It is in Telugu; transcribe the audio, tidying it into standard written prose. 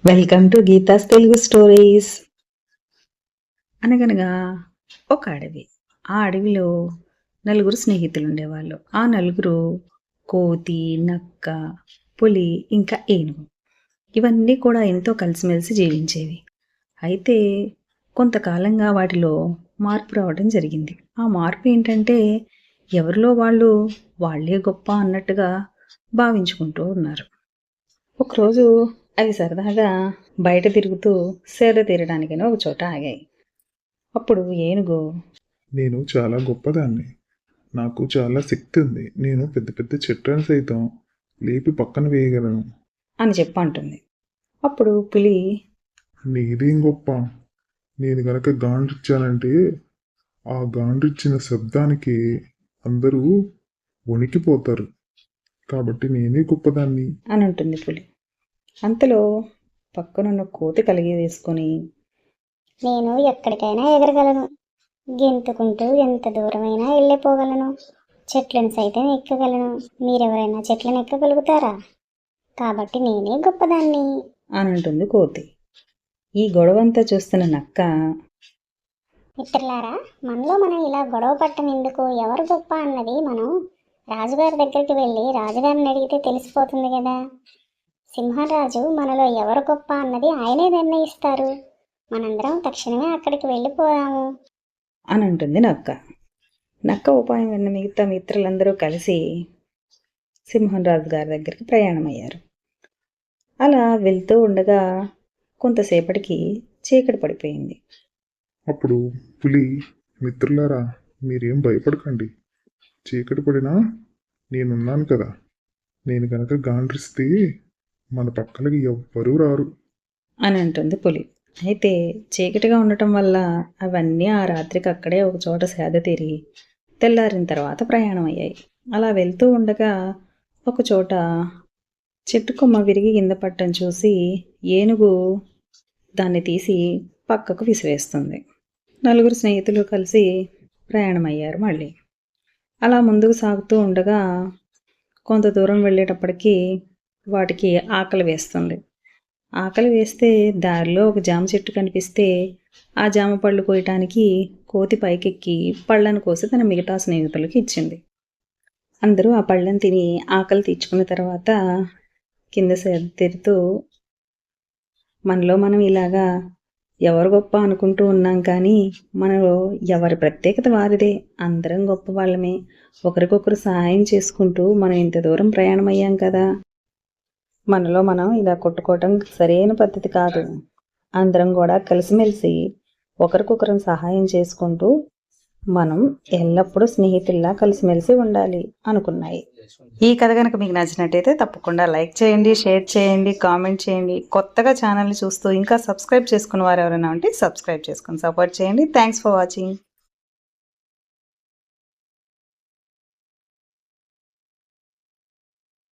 Welcome to Geeta's Telugu stories. అనగనగా ఒక అడవి. ఆ అడవిలో నలుగురు స్నేహితులు ఉండేవాళ్ళు. ఆ నలుగురు కోతి, నక్క, పులి, ఇంకా ఏనుగు. ఇవన్నీ కూడా ఎంతో కలిసిమెలిసి జీవించేవి. అయితే కొంతకాలంగా వాటిలో మార్పు రావడం జరిగింది. ఆ మార్పు ఏంటంటే ఎవరిలో వాళ్ళే గొప్ప అన్నట్టుగా భావించుకుంటూ ఉన్నారు. ఒకరోజు అవి సరదాగా బయట తిరుగుతూ సేద తీరడానికని ఒక చోట ఆగాయి. అప్పుడు ఏనుగు, నేను చాలా గొప్పదాన్ని. నాకు చాలా శక్తి ఉంది. నేను పెద్ద పెద్ద చెట్లను సైతం లేపి పక్కన వేయగలను అని చెప్పంటుంది. అప్పుడు పులి, నీదేం గొప్ప? నేను గనక గాండ్రిచ్చానంటే ఆ గాండ్రిచ్చిన శబ్దానికి అందరూ వణికిపోతారు. కాబట్టి నేనే గొప్పదాన్ని అని అంటుంది పులి. అంతలో పక్కనున్న కోతి కలిగి వేసుకొని, నేను ఎక్కడికైనా ఎగరగలను, గెంతుకుంటూ ఎంత దూరమైనా వెళ్ళిపోగలను, చెట్లను సైతం ఎక్కగలను. మీరెవరైనా చెట్లను ఎక్కగలుగుతారా? కాబట్టి నేనే గొప్పదాన్ని అని అంటుంది కోతి. ఈ గొడవంతా చూస్తున్న నక్క, మిత్రులారా, మనలో మనం ఇలా గొడవ పట్టం ఎందుకు? ఎవరు గొప్ప అన్నది మనం రాజుగారి దగ్గరికి వెళ్ళి రాజుగారిని అడిగితే తెలిసిపోతుంది కదా. సింహరాజు మనలో ఎవరు గొప్ప అన్నది ఆయనే నిర్ణయిస్తారు. మనందరం తక్షణమే అక్కడికి వెళ్ళిపోదాము అని అంటుంది నక్క. నక్క ఉపాయం విన్న మిగతా మిత్రులందరూ కలిసి సింహం రాజు గారి దగ్గరికి ప్రయాణమయ్యారు. అలా వెళ్తూ ఉండగా కొంతసేపటికి చీకటి పడిపోయింది. అప్పుడు పులి, మిత్రులారా, మీరేం భయపడకండి. చీకటి పడినా నేనున్నాను కదా. నేను గనక గాండ్రిస్తే మన పక్కలకి ఎవ్వరూ రారు అని అంటుంది పులి. అయితే చీకటిగా ఉండటం వల్ల అవన్నీ ఆ రాత్రికి అక్కడే ఒక చోట సేద తీరి తెల్లారిన తర్వాత ప్రయాణం అయ్యాయి. అలా వెళ్తూ ఉండగా ఒక చోట చెట్టు కొమ్మ విరిగి కింద పట్టం చూసి ఏనుగు దాన్ని తీసి పక్కకు విసిరేస్తుంది. నలుగురు స్నేహితులు కలిసి ప్రయాణమయ్యారు మళ్ళీ. అలా ముందుకు సాగుతూ ఉండగా కొంత దూరం వెళ్ళేటప్పటికి వాటికి ఆకలి వేస్తుంది. ఆకలి వేస్తే దారిలో ఒక జామ చెట్టు కనిపిస్తే ఆ జామ పళ్ళు కోయటానికి కోతి పైకెక్కి పళ్ళను కోసి తన మిగతా స్నేహితులకి ఇచ్చింది. అందరూ ఆ పళ్ళను తిని ఆకలి తీర్చుకున్న తర్వాత కింద తిరుగుతూ మనలో మనం ఇలాగా ఎవరు గొప్ప అనుకుంటూ ఉన్నాం, కానీ మనలో ఎవరి ప్రత్యేకత వారిదే. అందరం గొప్ప వాళ్ళమే. ఒకరికొకరు సహాయం చేసుకుంటూ మనం ఇంత దూరం ప్రయాణం అయ్యాం కదా. మనలో మనం ఇలా కొట్టుకోవటం సరైన పద్ధతి కాదు. అందరం కూడా కలిసిమెలిసి ఒకరికొకరం సహాయం చేసుకుంటూ మనం ఎల్లప్పుడూ స్నేహితుల్లా కలిసిమెలిసి ఉండాలి అనుకున్నాయి. ఈ కథ కనుక మీకు నచ్చినట్టయితే తప్పకుండా లైక్ చేయండి, షేర్ చేయండి, కామెంట్ చేయండి. కొత్తగా ఛానల్ని చూస్తూ ఇంకా సబ్స్క్రైబ్ చేసుకున్న వారు ఎవరైనా ఉంటే సబ్స్క్రైబ్ చేసుకుని సపోర్ట్ చేయండి. Thanks for watching.